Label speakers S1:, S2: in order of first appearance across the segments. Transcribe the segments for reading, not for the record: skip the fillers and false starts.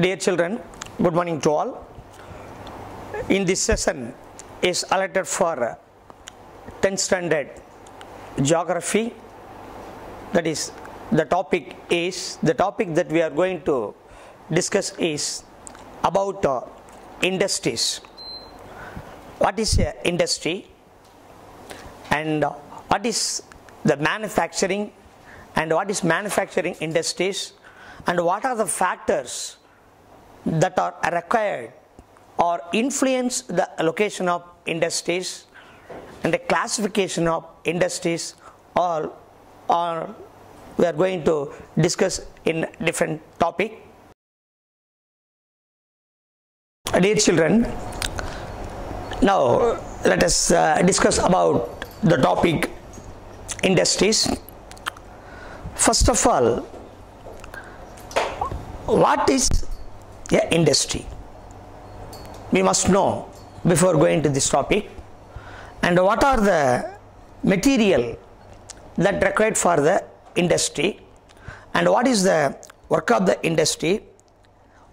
S1: Dear children, good morning to all. In this session is allotted for 10th standard geography. That is, the topic that we are going to discuss is about industries. What is industry, and what is the manufacturing, and what is manufacturing industries, and what are the factors that are required or influence the allocation of industries and the classification of industries, all we are going to discuss in different topic. Dear children, now let us discuss about the topic industries. First of all, what is an industry? We must know before going to this topic. And what are the material that required for the industry, and what is the work of the industry?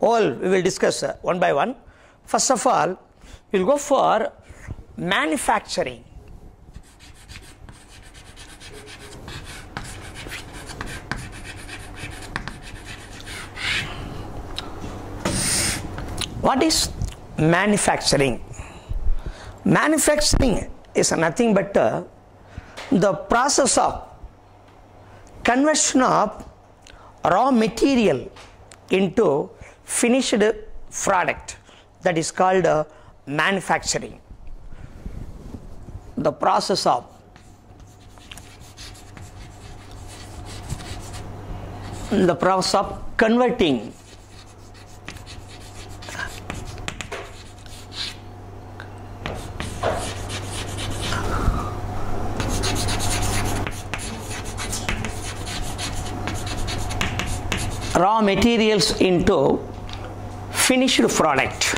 S1: All we will discuss one by one. First of all, we will go for manufacturing. What is manufacturing? Manufacturing is nothing but the process of conversion of raw material into finished product. That is called manufacturing. The process of converting raw materials into finished product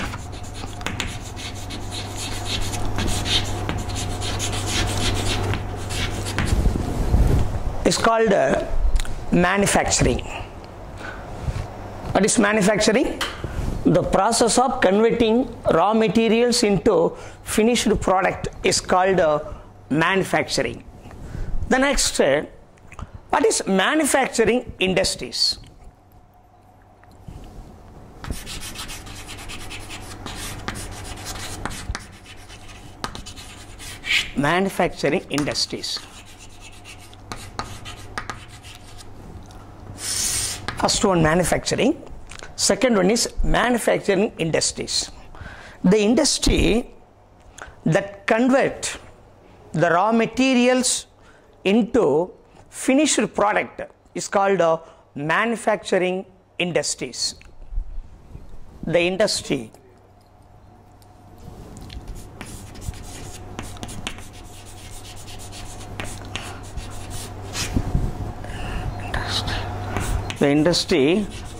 S1: is called manufacturing. What is manufacturing? The process of converting raw materials into finished product is called manufacturing. The next, what is manufacturing industries? Manufacturing industries. First one, manufacturing. Second one is manufacturing industries. The industry that convert the raw materials into finished product is called manufacturing industries. The industry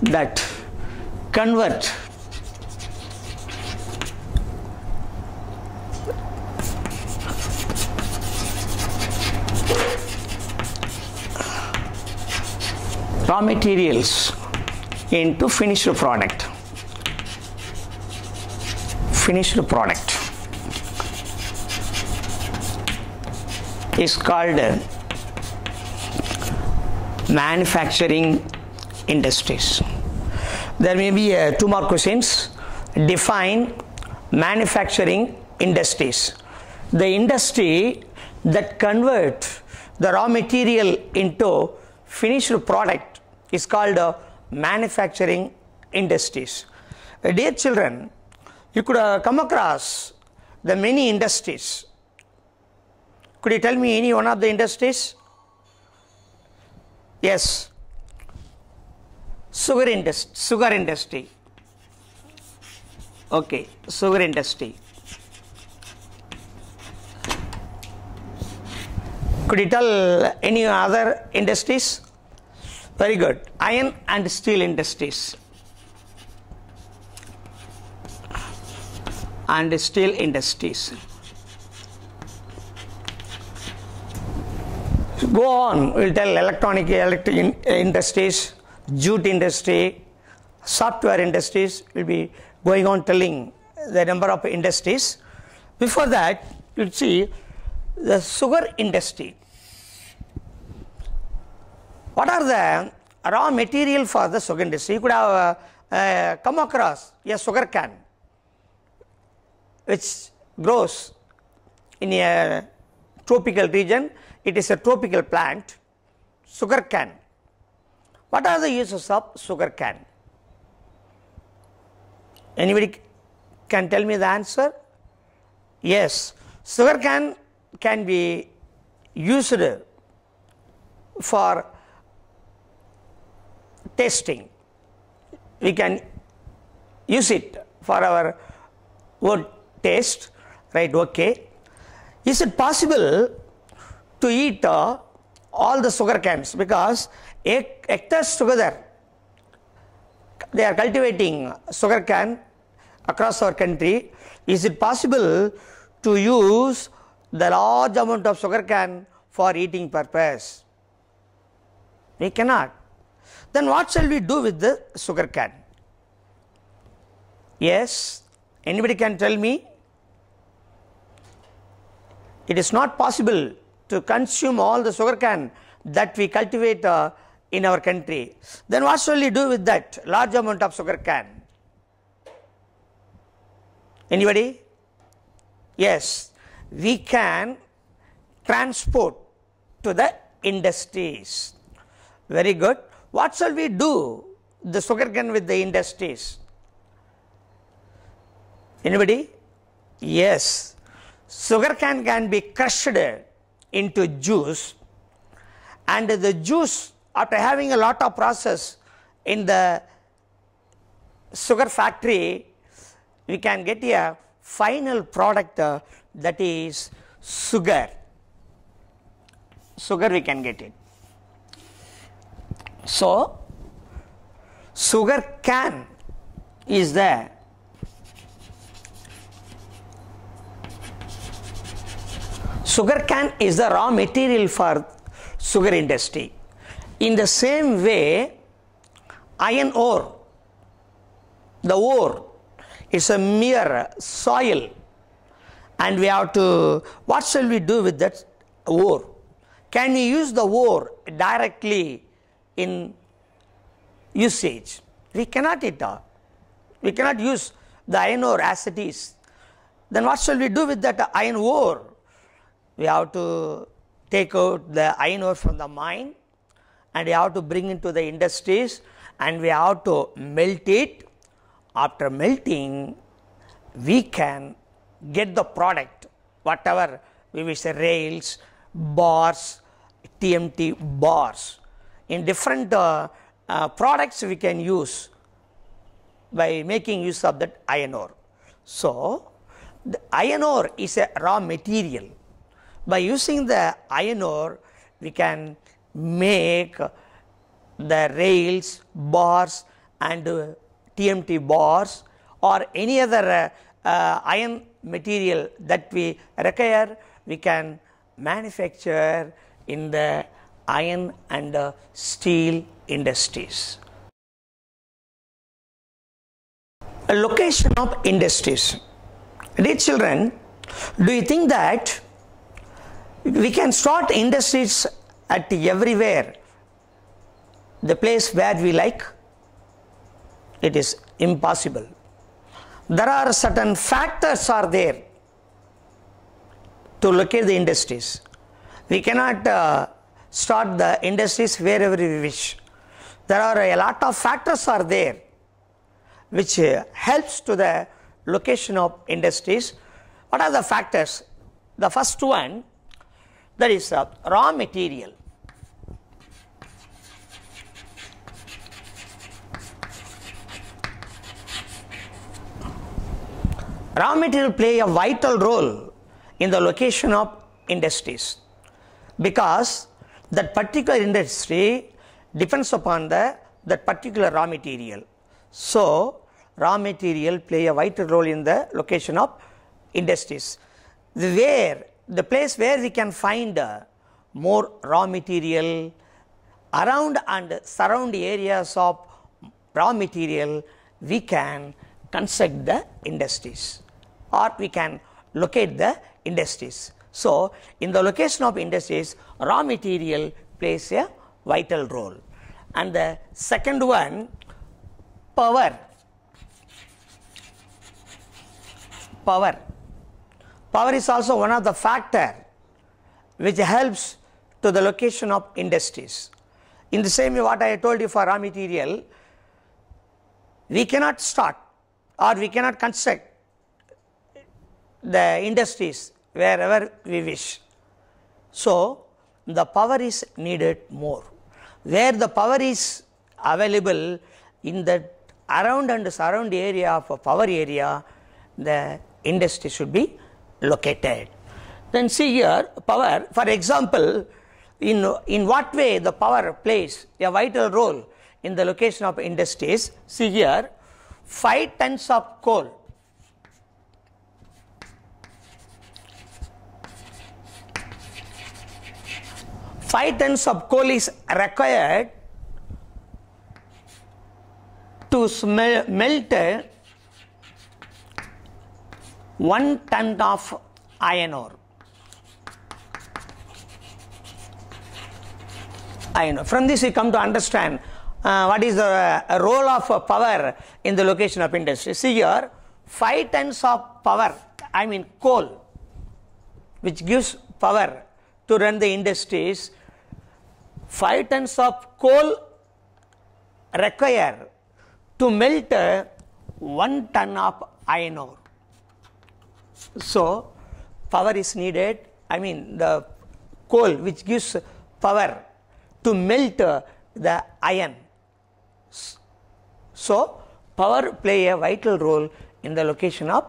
S1: that convert raw materials into finished product is called manufacturing industries. There may be two more questions. Define manufacturing industries. The industry that convert the raw material into finished product is called manufacturing industries. Dear children, you could come across the many industries. Could you tell me any one of the industries? Yes. Sugar industry. Okay, sugar industry. Could you tell any other industries? Very good. Iron and steel industries. Go on, we'll tell electric industries, jute industry, software industries, will be going on telling the number of industries. Before that, you will see the sugar industry. What are the raw material for the sugar industry? You could have come across a sugar cane which grows in a tropical region. It is a tropical plant, sugar cane. What are the uses of sugar cane? Anybody can tell me the answer? Yes, sugar cane can be used for tasting. We can use it for our own taste, right? Okay. Is it possible to eat all the sugar canes? Because hectares together, they are cultivating sugar cane across our country. Is it possible to use the large amount of sugar cane for eating purpose? We cannot. Then what shall we do with the sugar cane? Yes, anybody can tell me? It is not possible to consume all the sugar cane that we cultivate in our country. Then what shall we do with that large amount of sugar cane? Anybody? Yes, we can transport to the industries. Very good. What shall we do the sugar cane with the industries? Anybody? Yes, sugar cane can be crushed into juice, and the juice, after having a lot of process in the sugar factory, we can get a final product that is sugar. Sugar we can get it. So, sugar cane is the raw material for sugar industry. In the same way, iron ore, the ore is a mere soil, and we have to, what shall we do with that ore? Can we use the ore directly in usage? We cannot we cannot use the iron ore as it is. Then what shall we do with that iron ore? We have to take out the iron ore from the mine, and we have to bring into the industries, and we have to melt it. After melting, we can get the product, whatever we wish, rails, bars, TMT bars. In different products we can use by making use of that iron ore. So, the iron ore is a raw material. By using the iron ore, we can make the rails, bars, and TMT bars, or any other iron material that we require. We can manufacture in the iron and steel industries. A location of industries. Dear children, do you think that we can start industries at everywhere, the place where we like? It is impossible. There are certain factors are there to locate the industries. We cannot start the industries wherever we wish. There are a lot of factors are there which helps to the location of industries. What are the factors? The first one, that is raw material. Raw material play a vital role in the location of industries, because that particular industry depends upon that particular raw material. So, raw material play a vital role in the location of industries. The place where we can find more raw material around and surround areas of raw material, we can construct the industries, or we can locate the industries. So, in the location of industries, raw material plays a vital role. And the second one, power. Power is also one of the factor which helps to the location of industries. In the same way what I told you for raw material, we cannot start or we cannot construct the industries wherever we wish. So, the power is needed more. Where the power is available in the around and surround area of a power area, the industry should be located. Then see here, power, for example, in what way the power plays a vital role in the location of industries. See here, 5 tons of coal. Five tons of coal is required to melt 1 ton of iron ore. From this we come to understand what is the role of power in the location of industry. See here, 5 tons of power, coal, which gives power to run the industries. 5 tons of coal require to melt 1 ton of iron ore. So, power is needed, the coal which gives power to melt the iron. So, power play a vital role in the location of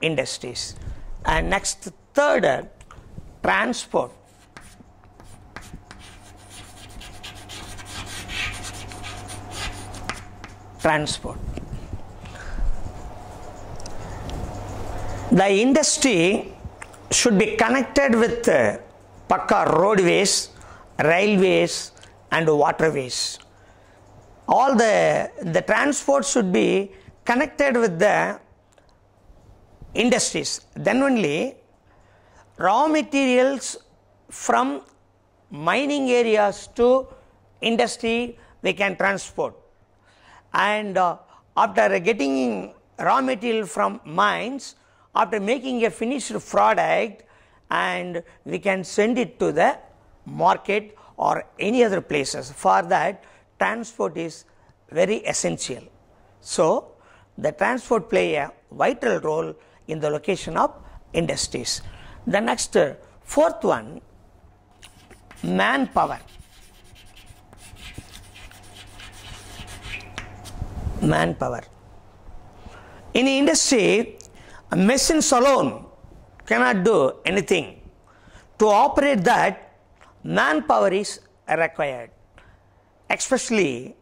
S1: industries. And next, third, transport. The industry should be connected with pakka roadways, railways and waterways. All the transport should be connected with the industries. Then only raw materials from mining areas to industry we can transport. And after getting raw material from mines, after making a finished product, and we can send it to the market or any other places. For that, transport is very essential. So, the transport play a vital role in the location of industries. The next, fourth one, manpower. Manpower. In industry, machines alone cannot do anything. To operate that, manpower is required. Especially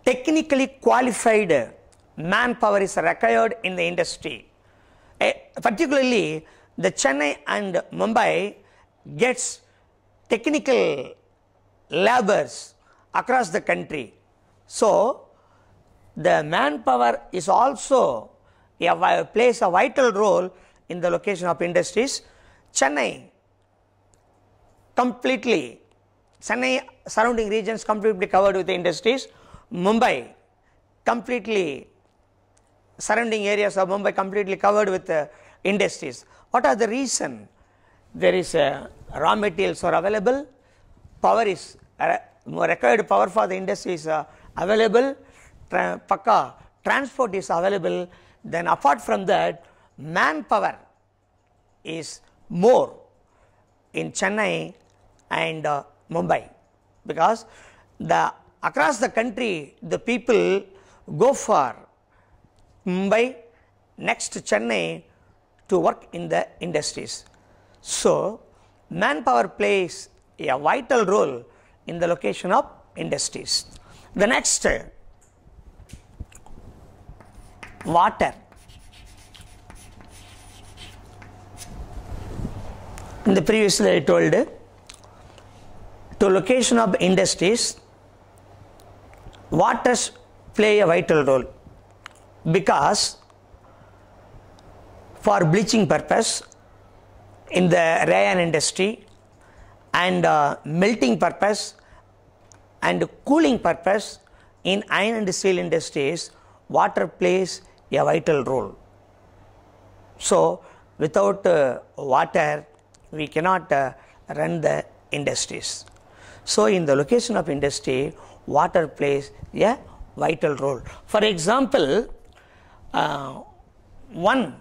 S1: technically qualified manpower is required in the industry. Particularly the Chennai and Mumbai gets technical laborers across the country. So, the manpower is also plays a vital role in the location of industries. Chennai surrounding regions completely covered with the industries. Mumbai completely, surrounding areas of Mumbai completely covered with industries. What are the reason? There is raw materials are available, power is required power for the industry is available, transport is available. Then apart from that, manpower is more in Chennai and Mumbai, because across the country the people go for Mumbai, next Chennai to work in the industries. So, manpower plays a vital role in the location of industries. The next, water. In the previously I told, to location of industries, water play a vital role, because for bleaching purpose in the rayon industry and melting purpose and cooling purpose in iron and steel industries, water plays a vital role. So without water we cannot run the industries. So in the location of industry, water plays a vital role. For example, 1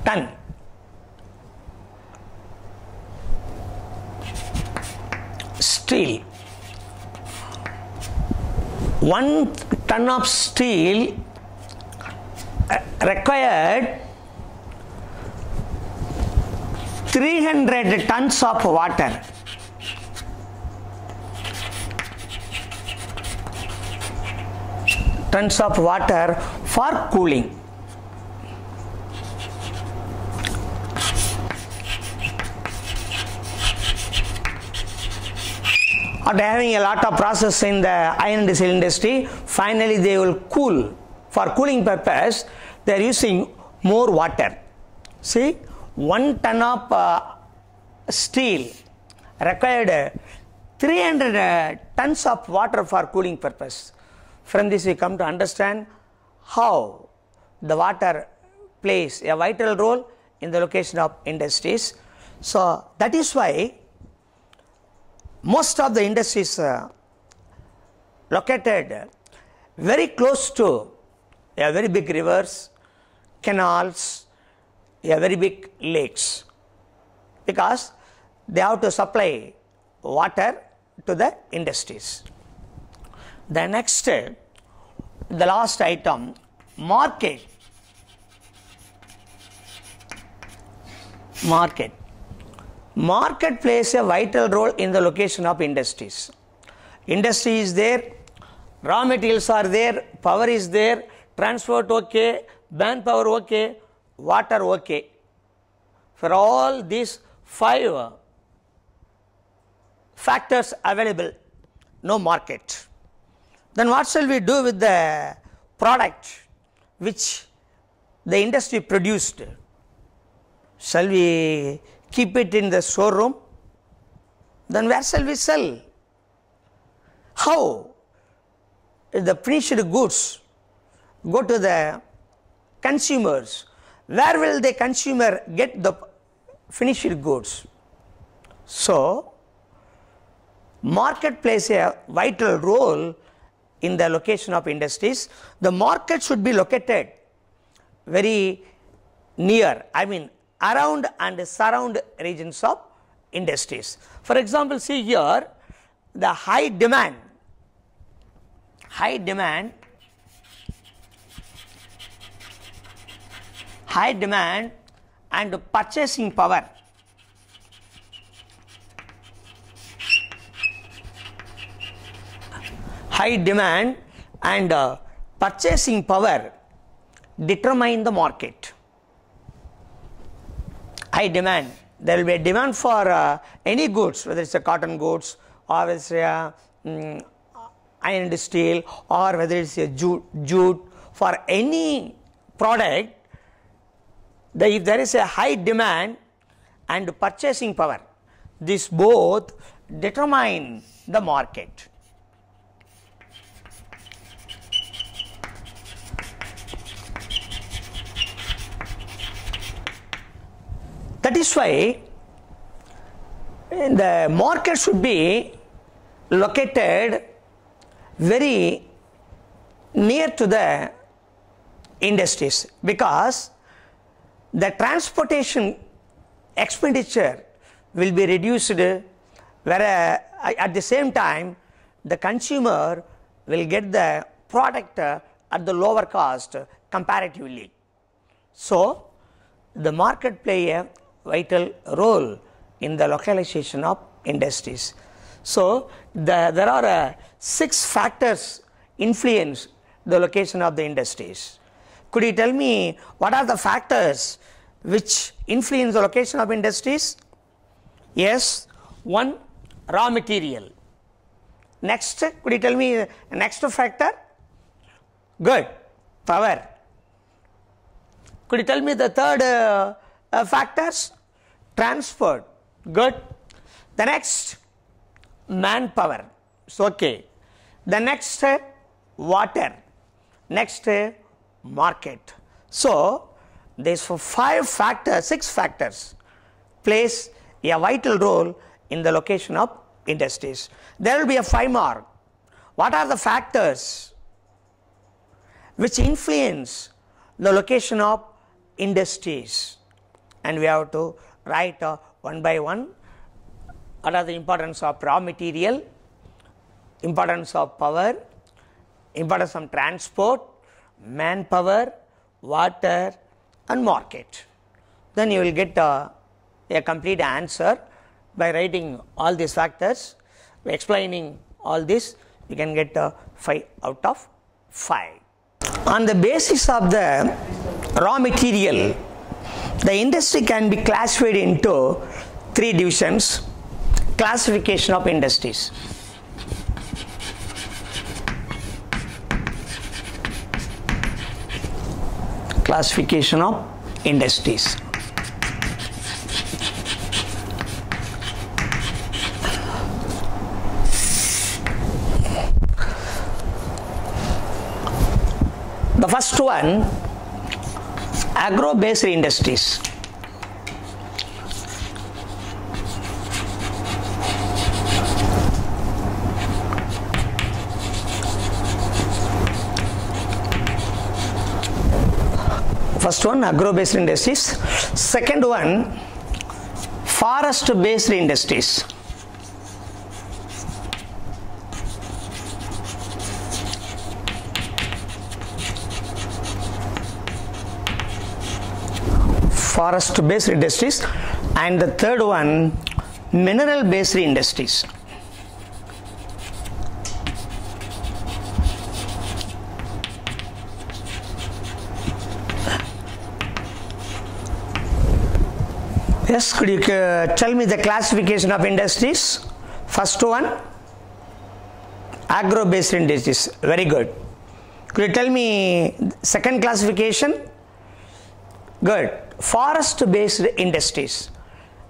S1: ton steel, 1 ton of steel required 300 tons of water. Tons of water for cooling. After having a lot of process in the iron and steel industry, finally they will cool. For cooling purpose, they are using more water. See, 1 ton of steel required 300 tons of water for cooling purpose. From this we come to understand how the water plays a vital role in the location of industries. So that is why most of the industries located very close to a very big rivers, canals, a very big lakes, because they have to supply water to the industries. The next, the last item, market. Market. Market plays a vital role in the location of industries. Industry is there, raw materials are there, power is there, transport okay, manpower okay, water okay. For all these 5 factors available, no market. Then what shall we do with the product which the industry produced? Shall we keep it in the showroom? Then where shall we sell? How? If the finished goods go to the consumers, where will the consumer get the finished goods? So market plays a vital role in the location of industries. The market should be located very near, I mean around and surround regions of industries. For example, see here the high demand and purchasing power. High demand and purchasing power determine the market. High demand, there will be a demand for any goods, whether it's a cotton goods or whether it's a iron and steel or whether it's a jute. For any product, if there is a high demand and purchasing power, these both determine the market. That is why the market should be located very near to the industries, because the transportation expenditure will be reduced, whereas at the same time the consumer will get the product at the lower cost comparatively. So the market play a vital role in the localization of industries. So there are 6 factors influence the location of the industries. Could you tell me what are the factors which influence the location of industries? Yes, 1, raw material. Next, could you tell me next factor? Good, power. Could you tell me the third factors? Transport. Good. The next, manpower. So, okay. The next, water. Next, market. So, these 5 factors, 6 factors plays a vital role in the location of industries. There will be a 5 more. What are the factors which influence the location of industries? And we have to write one by one. What are the importance of raw material, importance of power, importance of transport, manpower, water and market. Then you will get a complete answer by writing all these factors. By explaining all this, you can get 5 out of 5. On the basis of the raw material, the industry can be classified into 3 divisions. Classification of industries. Classification of industries. The first one, agro-based industries. First one, agro-based industries. Second one, forest-based industries. Forest-based industries. And the third one, mineral-based industries. Yes, could you tell me the classification of industries? First one, agro-based industries. Very good. Could you tell me second classification? Good. Forest-based industries.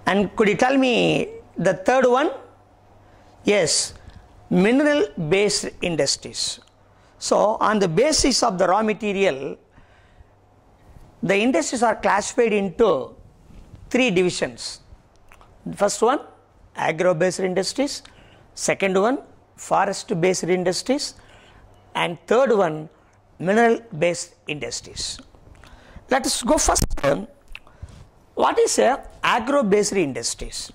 S1: And could you tell me the third one? Yes, mineral-based industries. So, on the basis of the raw material, the industries are classified into 3 divisions. First one, agro-based industries. Second one, forest-based industries. And third one, mineral-based industries. Let us go first. What is agro-based industries?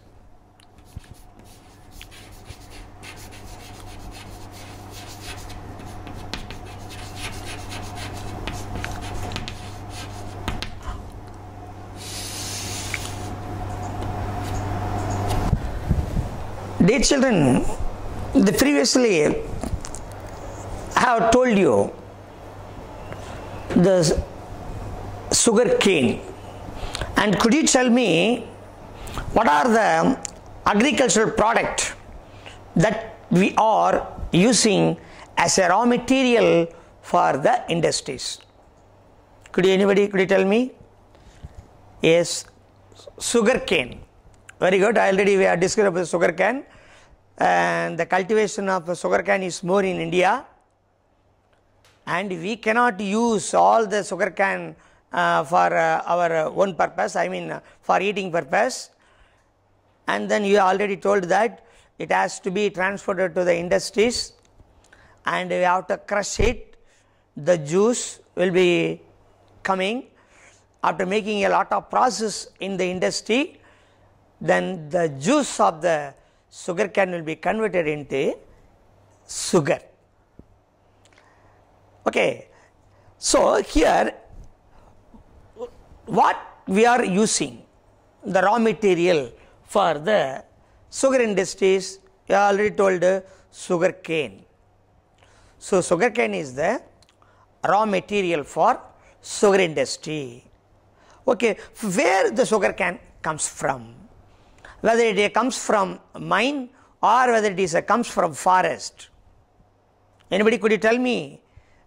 S1: Dear children, previously I have told you the sugar cane, and could you tell me what are the agricultural product that we are using as a raw material for the industries? Could you tell me? Yes, sugar cane. Very good. Already we have discussed about sugar cane, and the cultivation of sugar cane is more in India, and we cannot use all the sugar cane for our own purpose, I mean for eating purpose. And then you already told that it has to be transported to the industries, and we have to crush it. The juice will be coming after making a lot of process in the industry. Then the juice of the sugar cane will be converted into sugar. Okay, so here what we are using, the raw material for the sugar industries, I already told sugar cane. So sugar cane is the raw material for sugar industry. Okay, where the sugar cane comes from? Whether it comes from mine or whether it is comes from forest. Anybody could you tell me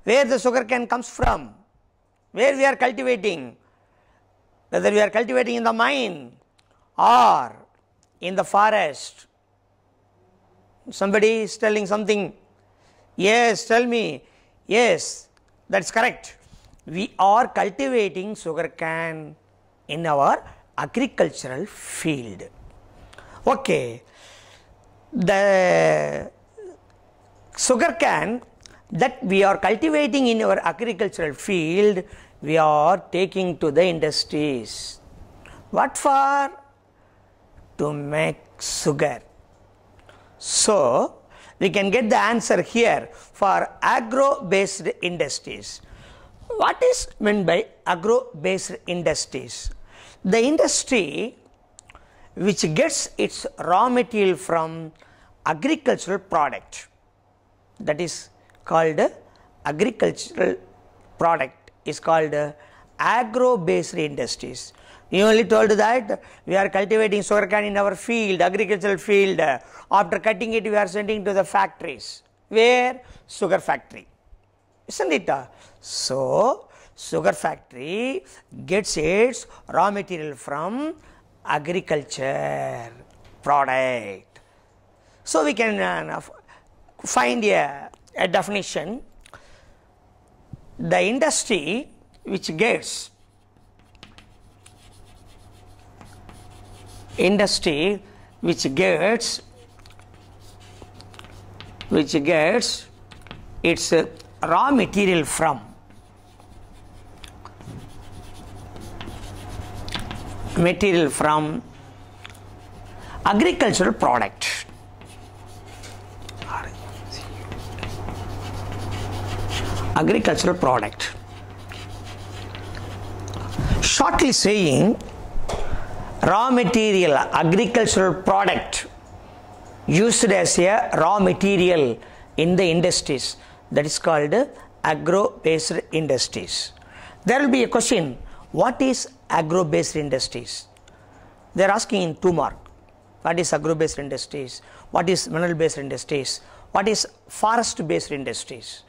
S1: where the sugarcane comes from? Where we are cultivating? Whether we are cultivating in the mine or in the forest? Somebody is telling something. Yes, tell me. Yes, that's correct. We are cultivating sugarcane in our agricultural field. Okay. The sugarcane that we are cultivating in our agricultural field, we are taking to the industries. What for? To make sugar. So, we can get the answer here for agro-based industries. What is meant by agro-based industries? The industry which gets its raw material from agricultural product, that is called agricultural product, is called agro-based industries. You only told that we are cultivating sugarcane in our field, agricultural field. After cutting it, we are sending to the factories. Where? Sugar factory. Isn't it? So, sugar factory gets its raw material from agriculture product. So, we can find a definition. The industry which gets its raw material from agricultural product. Agricultural product. Shortly saying, raw material, agricultural product used as a raw material in the industries, that is called agro-based industries. There will be a question, what is agro-based industries? They are asking in 2 mark. What is agro-based industries? What is mineral-based industries? What is forest-based industries?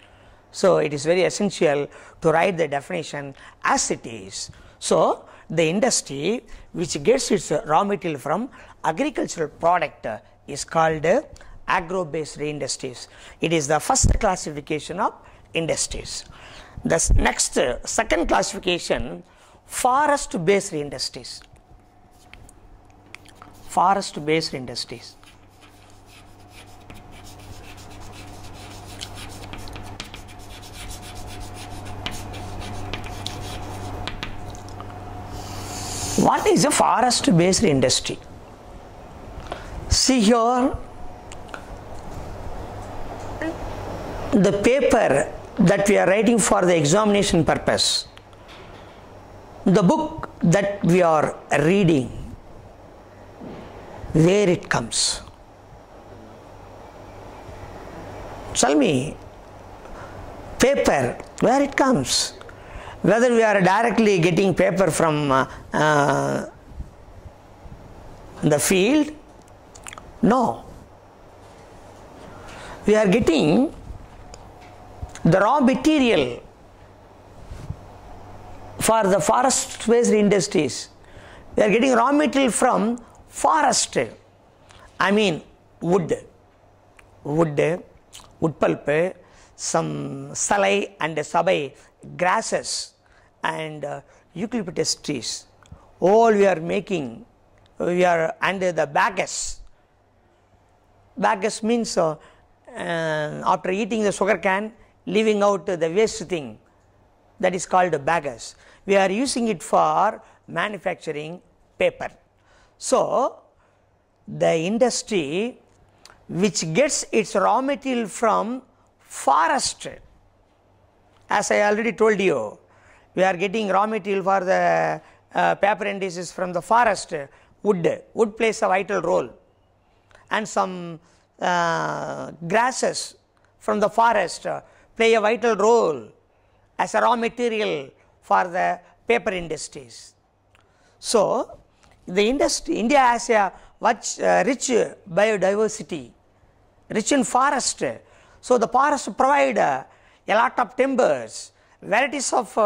S1: So, it is very essential to write the definition as it is. So, the industry which gets its raw material from agricultural product is called agro-based industries. It is the first classification of industries. The next, second classification, forest-based industries. Forest-based industries. What is a forest-based industry? See here, the paper that we are writing for the examination purpose, the book that we are reading, where it comes. Tell me, paper, where it comes? Whether we are directly getting paper from the field? No. We are getting the raw material for the forest-based industries. We are getting raw material from forest. I mean wood pulp, some salai and sabai, grasses and eucalyptus trees. All we are making, and the bagasse. Bagasse means after eating the sugar cane, leaving out the waste thing, that is called bagasse. We are using it for manufacturing paper. So, the industry which gets its raw material from forest, as I already told you, we are getting raw material for the paper industries from the forest. Wood plays a vital role, and some grasses from the forest play a vital role as a raw material for the paper industries. So, the industry, India has a much rich biodiversity. rich in forest. So the forest provide a lot of timbers, varieties of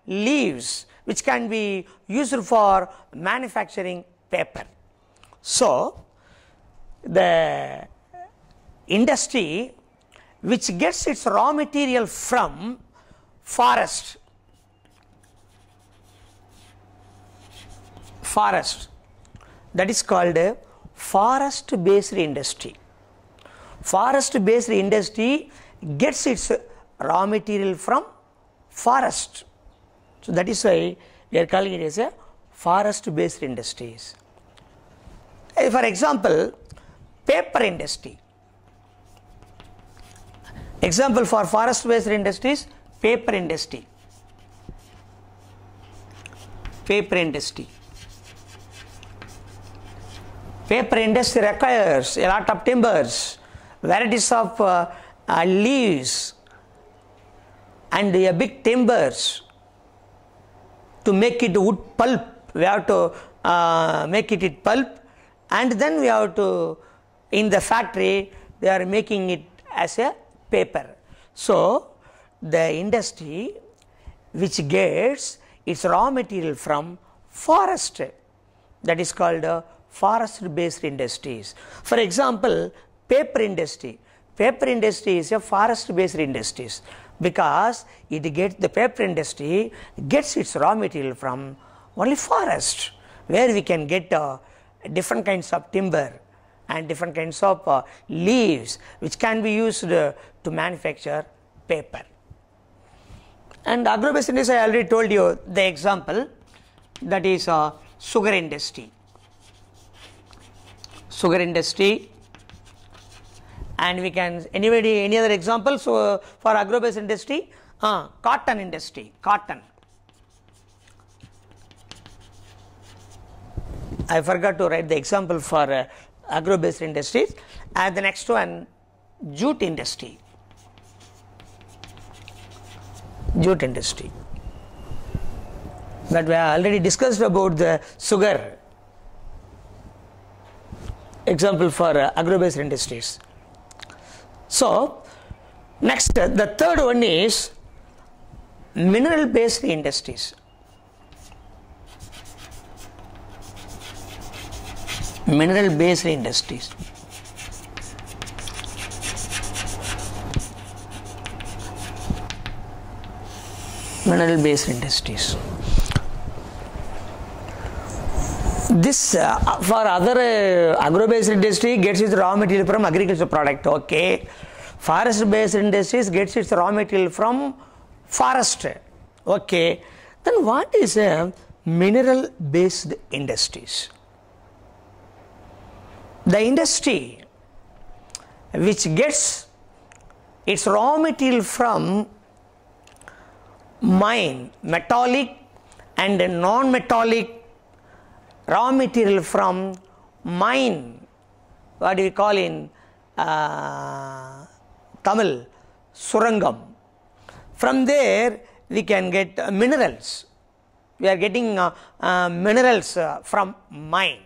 S1: leaves which can be used for manufacturing paper. So the industry which gets its raw material from forest, that is called a forest based industry. Forest based industry gets its raw material from forest. So that is why we are calling it as a forest based industries. For example, paper industry. Example for forest based industries, paper industry. Paper industry. Paper industry requires a lot of timbers, varieties of leaves and a big timbers to make it wood pulp. We have to make it pulp, and then we have to, in the factory they are making it as a paper. So the industry which gets its raw material from forest, that is called forest based industries. For example, paper industry. Paper industry is a forest based industries because it gets, the paper industry gets its raw material from only forest, where we can get different kinds of timber and different kinds of leaves which can be used to manufacture paper. And agro-based industry, I already told you the example, that is sugar industry. Sugar industry, and we can any other example. So for agro-based industry, cotton industry, cotton. I forgot to write the example for agro-based industries. And the next one, jute industry. Jute industry. But we have already discussed about the sugar. Example for agro-based industries. So next, the third one is mineral based industries. Mineral based industries. Mineral based industries. This for other agro-based industry gets its raw material from agricultural product. Okay. Forest-based industries gets its raw material from forest. Okay. Then what is a mineral-based industries? The industry which gets its raw material from mine, metallic and non-metallic raw material from mine, what do we call in Tamil, surangam. From there we can get minerals. We are getting minerals from mine.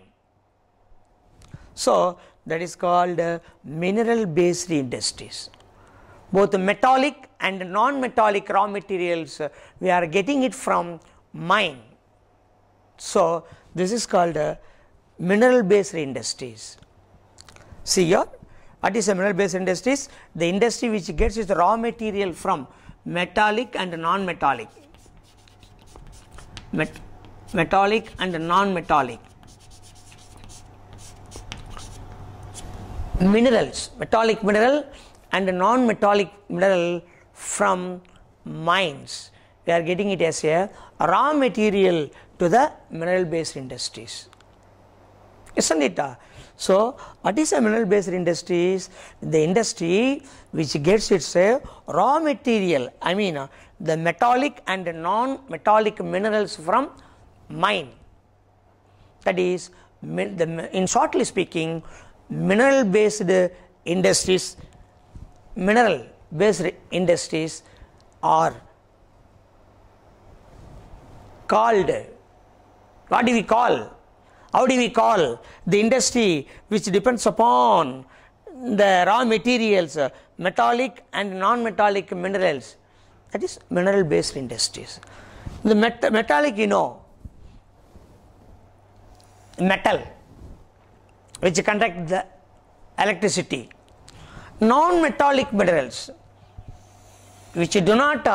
S1: So that is called mineral based industries. Both metallic and non-metallic raw materials, we are getting it from mine. So this is called mineral based industries. See here, what is a mineral based industries? The industry which gets its raw material from metallic and non-metallic. Metallic and non-metallic minerals, metallic mineral and non-metallic mineral from mines. We are getting it as a raw material to the mineral based industries, isn't it? So what is a mineral based industries? The industry which gets its raw material, I mean the metallic and non-metallic minerals from mine. That is, in shortly speaking, mineral based industries, mineral based industries are called, what do we call? How do we call the industry which depends upon the raw materials, metallic and non-metallic minerals, that is mineral based industries. The metallic, you know, metal which conduct the electricity. Non-metallic minerals which do not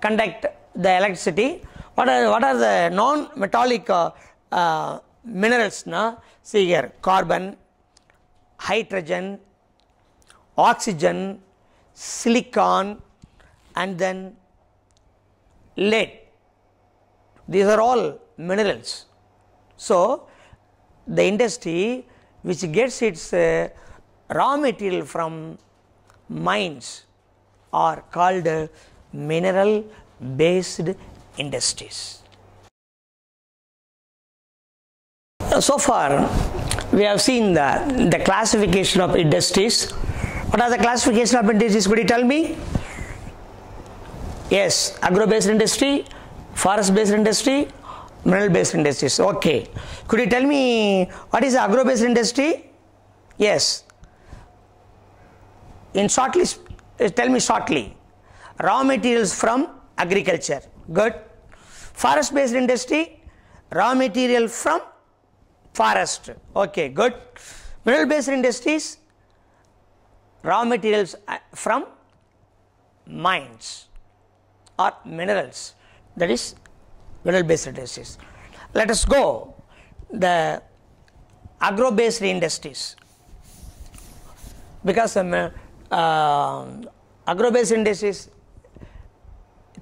S1: conduct the electricity. What are the non-metallic minerals? See here, carbon, hydrogen, oxygen, silicon, and then lead. These are all minerals. So the industry which gets its raw material from mines are called mineral based industries. So far we have seen the classification of industries. What are the classification of industries? Could you tell me? Yes, agro based industry, forest based industry, mineral based industries. Okay. Could you tell me what is agro based industry? Yes. In shortly, tell me shortly. Raw materials from agriculture. Good. Forest based industry, raw material from forest. Okay, good. Mineral based industries, raw materials from mines or minerals. That is mineral based industries. Let us go the agro based industries, because agro based industries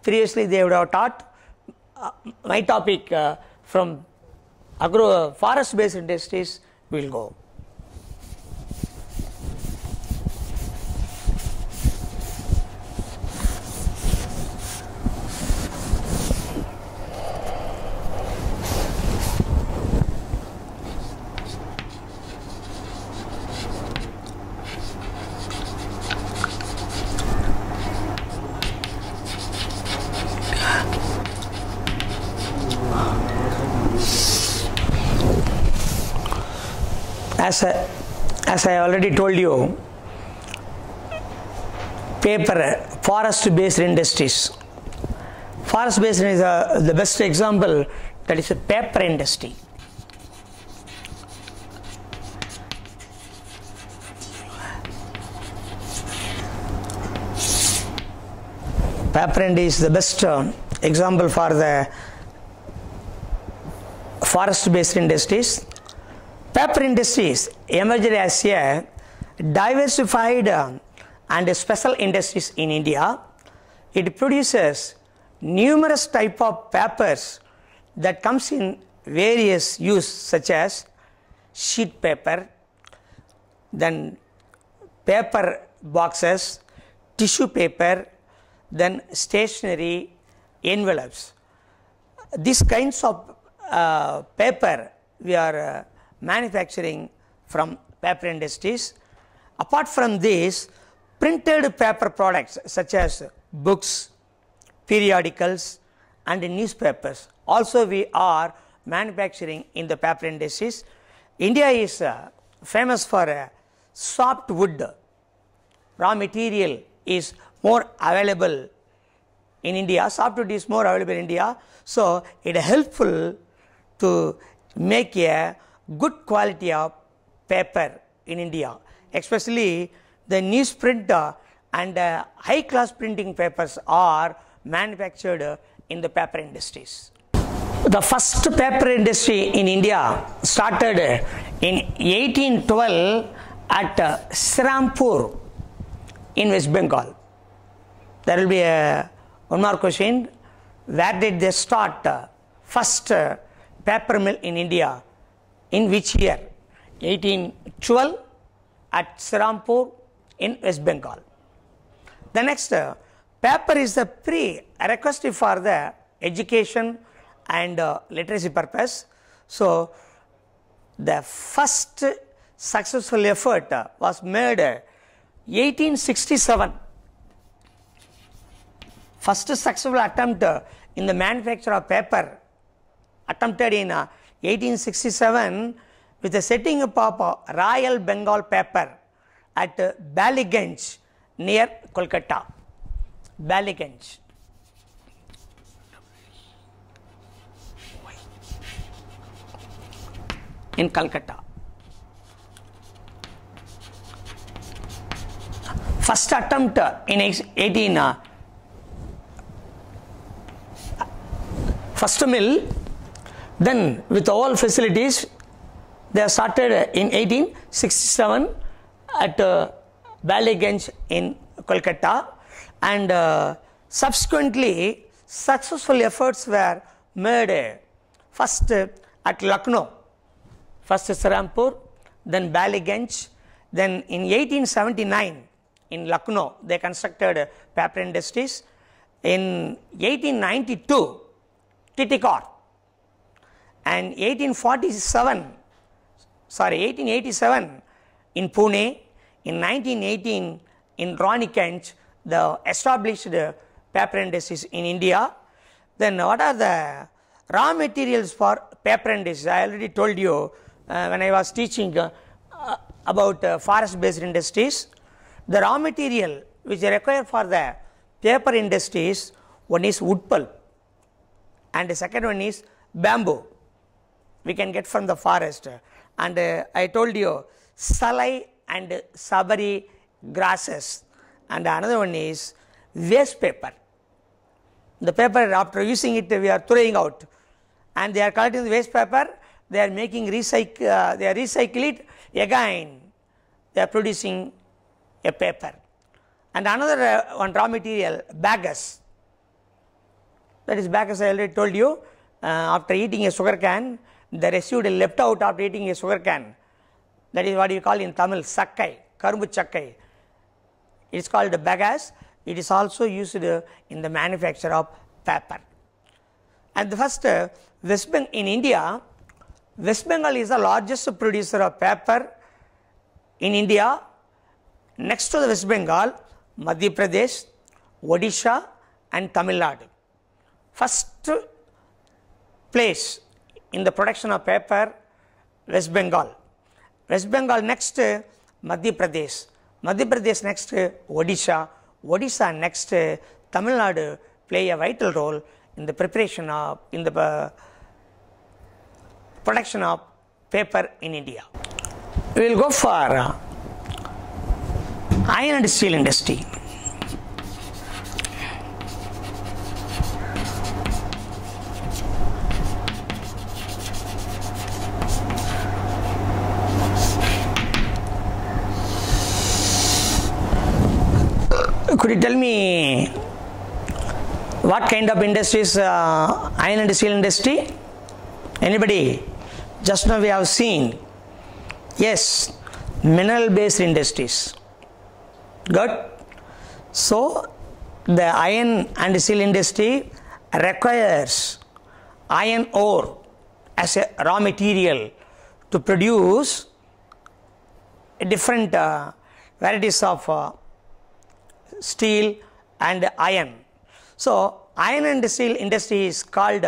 S1: previously they would have taught. My topic from forest based industries will go. As I already told you, forest based industries. Forest based is the best example, that is a paper industry. Paper industry is the best example for the forest based industries. Paper industries emerged as a diversified and special industries in India. It produces numerous type of papers that comes in various use, such as sheet paper, then paper boxes, tissue paper, then stationery, envelopes. These kinds of paper we are manufacturing from paper industries. Apart from this, printed paper products such as books, periodicals, and newspapers also we are manufacturing in the paper industries. India is famous for soft wood. Raw material is more available in India. Soft wood is more available in India, so it is helpful to make a good quality of paper in India, especially the newsprint and high class printing papers are manufactured in the paper industries. The first paper industry in India started in 1812 at Srirampur in West Bengal. There will be one more question. Where did they start first paper mill in India? In which year? 1812 at Srirampur in West Bengal. The next, paper is the prerequisite for the education and literacy purpose. So the first successful effort was made 1867. First successful attempt in the manufacture of paper attempted in 1867 with the setting up of Royal Bengal paper at Ballygunge near Kolkata. Ballygunge. In Calcutta. First attempt in 18 first mill, then with all facilities, they started in 1867 at Ballygunge in Kolkata, and subsequently successful efforts were made first at Lucknow, first Serampur, then Ballygunge, then in 1879 in Lucknow they constructed paper industries. In 1892 Titicaca, and 1887 in Pune, in 1918 in Raniganj, the established paper industries in India. Then what are the raw materials for paper industries? I already told you when I was teaching about forest based industries. The raw material which are required for the paper industries, one is wood pulp and the second one is bamboo, we can get from the forest, and I told you salai and sabari grasses, and another one is waste paper. The paper, after using it, we are throwing out, and they are collecting the waste paper, they are making they recycle it again, they are producing a paper. And another one raw material, bagasse. That is bagasse, I already told you. After eating a sugar cane, the residue left out after eating a sugar cane, that is what you call in Tamil sakkai, karumbu chakkai. It is called bagasse. It is also used in the manufacture of paper. And the first West Bengal in India, West Bengal is the largest producer of paper in India. Next to the West Bengal, Madhya Pradesh, Odisha and Tamil Nadu. First place in the production of paper, West Bengal. West Bengal next, Madhya Pradesh. Madhya Pradesh next, Odisha. Odisha next, Tamil Nadu play a vital role in the preparation of, in the production of paper in India. We will go for iron and steel industry. Could you tell me what kind of industries iron and steel industry? Anybody? Just now we have seen, yes, mineral based industries. Good. So the iron and steel industry requires iron ore as a raw material to produce different varieties of steel and iron. So iron and steel industry is called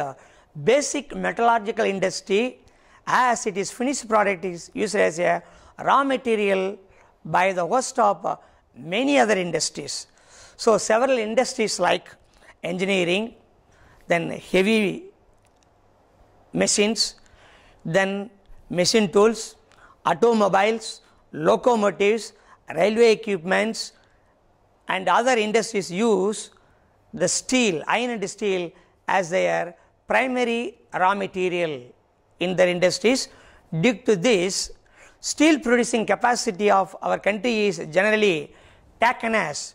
S1: basic metallurgical industry, as it is finished product is used as a raw material by the host of many other industries. So several industries like engineering, then heavy machines, then machine tools, automobiles, locomotives, railway equipments and other industries use the steel, iron and steel as their primary raw material in their industries. Due to this, steel producing capacity of our country is generally taken as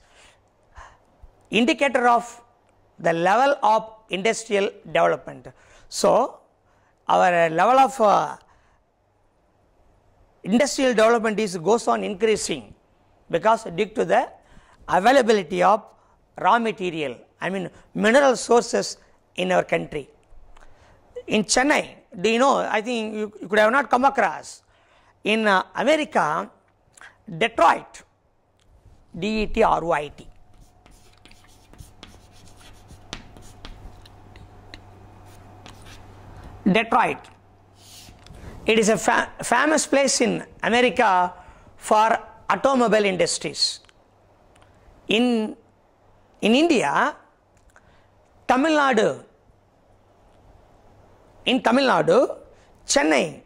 S1: indicator of the level of industrial development. So our level of industrial development goes on increasing because due to the availability of raw material, I mean mineral sources in our country. In Chennai, do you know, I think you could have not come across, in America, Detroit, D-E-T-R-O-I-T. Detroit It is a famous place in America for automobile industries. In India, Tamil Nadu, Chennai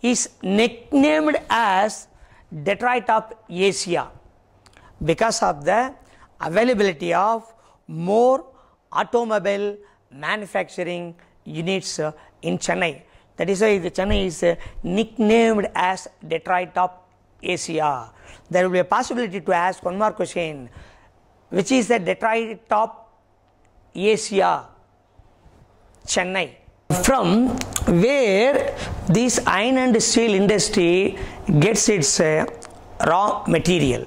S1: is nicknamed as Detroit of Asia because of the availability of more automobile manufacturing units in Chennai. That is why the Chennai is nicknamed as Detroit of Asia. There will be a possibility to ask one more question. Which is the Detroit of Asia? Chennai. From where this iron and steel industry gets its raw material,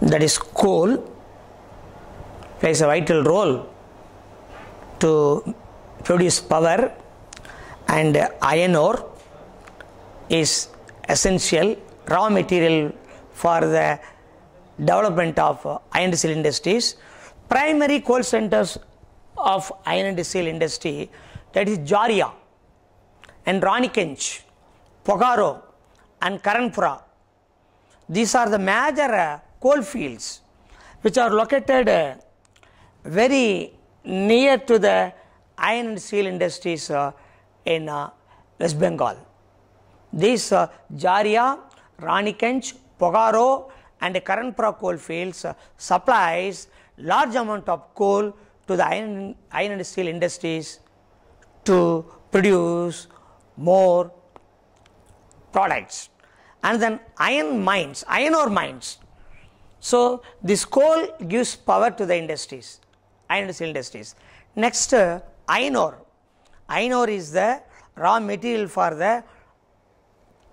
S1: that is coal, plays a vital role to produce power, and iron ore is essential raw material for the development of iron and steel industries. Primary coal centers of iron and steel industry, that is Jharia and Raniganj, Bokaro and Karanpura. These are the major coal fields which are located very near to the iron and steel industries in West Bengal. These Jharia, Raniganj, Bokaro and Karanpura coal fields supplies large amount of coal to the iron and steel industries to produce more products. And then iron ore mines. So this coal gives power to the industries, iron and steel industries. Next, iron ore. Iron ore is the raw material for the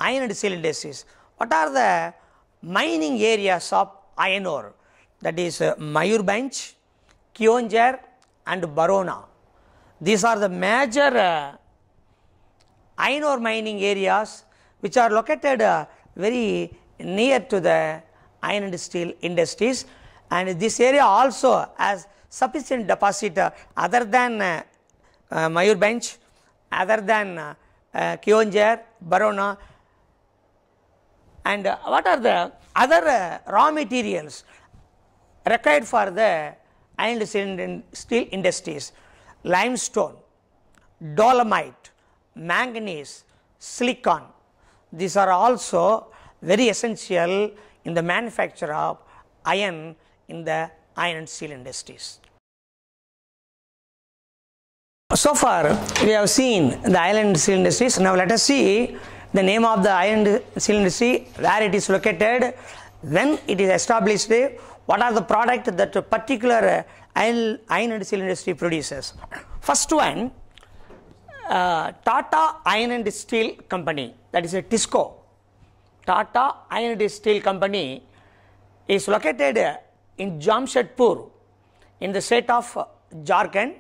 S1: iron and steel industries. What are the mining areas of iron ore? That is Mayurbhanj, Keonjhar and Barona. These are the major iron ore mining areas which are located very near to the iron and steel industries, and this area also has sufficient deposit other than Mayurbhanj, other than Keonjhar, Barona. And what are the other raw materials required for the iron and steel industries? Limestone, dolomite, manganese, silicon. These are also very essential in the manufacture of iron in the iron and steel industries. So far we have seen the iron and steel industries. Now let us see the name of the iron and steel industry, where it is located, when it is established, what are the products that a particular iron and steel industry produces. First one, Tata Iron and Steel Company, that is a TISCO. Tata Iron and Steel Company is located in Jamshedpur in the state of Jharkhand.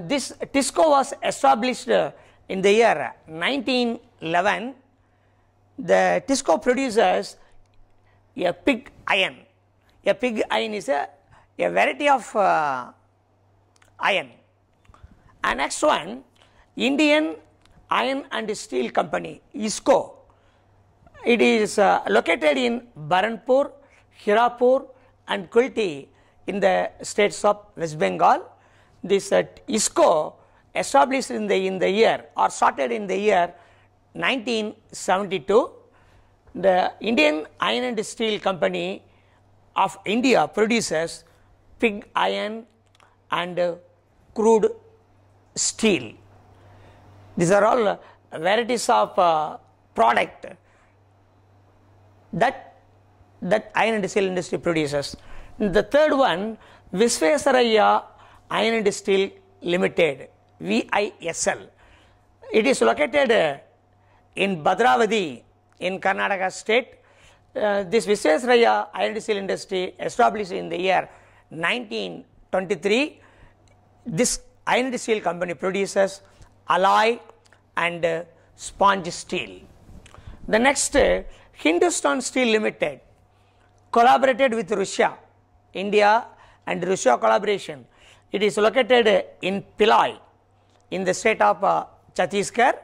S1: This TISCO was established in the year 1911. The TISCO produces a pig iron. A pig iron is a variety of iron. And next one, Indian Iron and Steel Company, ISCO. It is located in Baranpur, Hirapur and Kulti in the states of West Bengal. This ISCO established in the year, or started in the year 1972. The Indian Iron and Steel Company of India produces pig iron and crude steel. These are all varieties of product that iron and steel industry produces. The third one, Visvesvaraya Iron and Steel Limited, VISL. It is located in Bhadravati in Karnataka state. This Visvesvaraya Iron and Steel industry established in the year 1923. This iron and steel company produces alloy and sponge steel. The next, Hindustan Steel Limited collaborated with Russia, India and Russia collaboration. It is located in Pillai in the state of Chhattisgarh.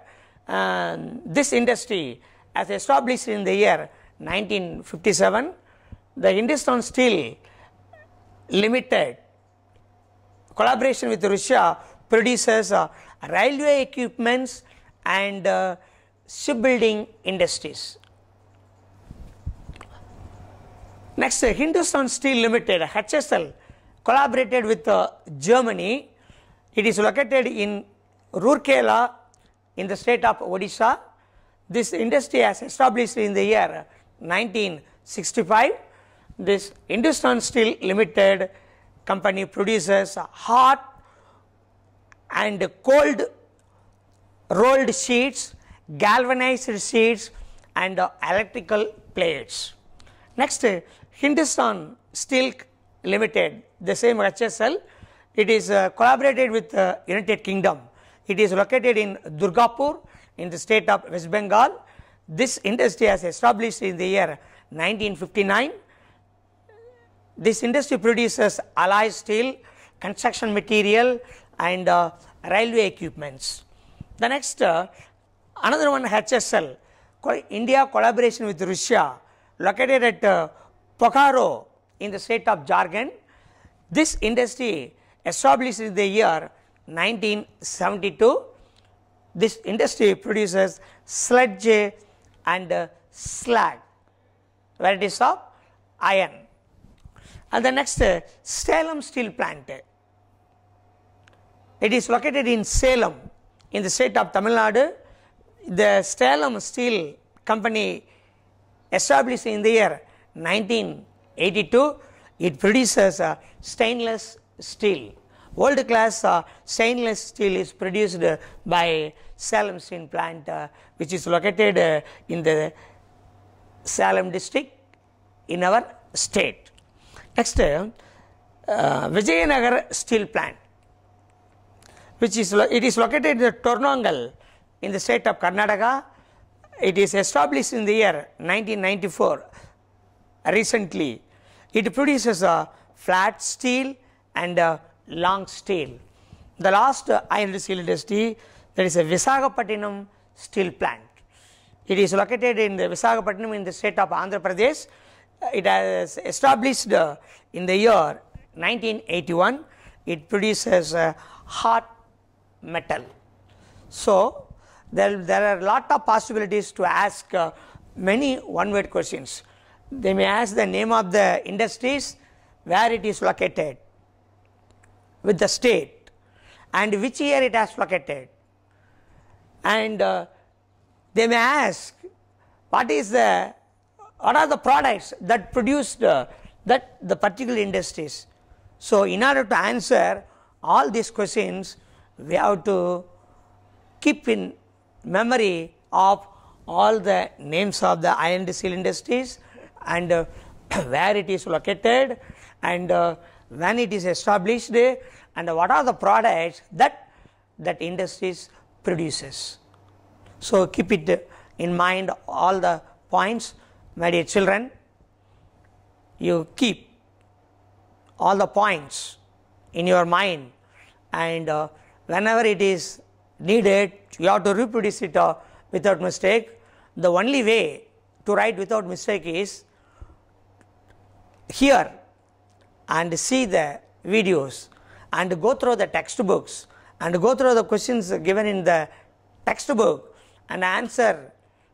S1: this industry as established in the year 1957, the Hindustan Steel Limited collaboration with Russia produces railway equipments and shipbuilding industries. Next, Hindustan Steel Limited HSL collaborated with Germany. It is located in Rourkela in the state of Odisha. This industry has established in the year 1965. This Hindustan Steel Limited company produces hot and cold rolled sheets, galvanized sheets and electrical plates. Next, Hindustan Steel Limited, the same HSL, it is collaborated with United Kingdom. It is located in Durgapur in the state of West Bengal. This industry has established in the year 1959. This industry produces alloy steel, construction material and railway equipments. The next, another one HSL, India collaboration with Russia, located at Bokaro in the state of Jharkhand. This industry established in the year 1972. This industry produces sludge and slag, varieties of iron. And the next, Salem Steel Plant. It is located in Salem in the state of Tamil Nadu. The Salem Steel Company established in the year 1982. It produces stainless steel. World class stainless steel is produced by Salem Steel Plant, which is located in the Salem district in our state. Next, Vijayanagar Steel Plant, which is located in Tornangal in the state of Karnataka. It is established in the year 1994. Recently, it produces flat steel and long steel. The last iron and steel industry, that is a Visakhapatnam Steel Plant. It is located in the Visakhapatnam in the state of Andhra Pradesh. It has established in the year 1981. It produces hot metal. So, there are a lot of possibilities to ask many one-word questions. They may ask the name of the industries, where it is located, with the state, and which year it has located. And they may ask what are the products that produced the particular industries. So, in order to answer all these questions, we have to keep in memory of all the names of the iron and steel industries and where it is located and when it is established and what are the products that industries produces. So, keep it in mind all the points, my dear children. You keep all the points in your mind, and whenever it is needed, you have to reproduce it without mistake. The only way to write without mistake is hear and see the videos and go through the textbooks and go through the questions given in the textbook and answer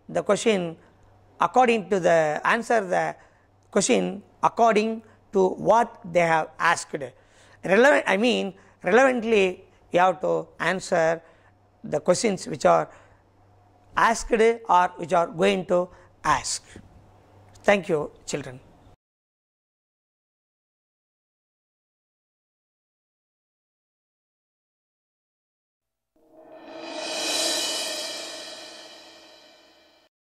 S1: the question according to according to what they have asked. Relevantly you have to answer the questions which are asked or which are going to ask. Thank you, children.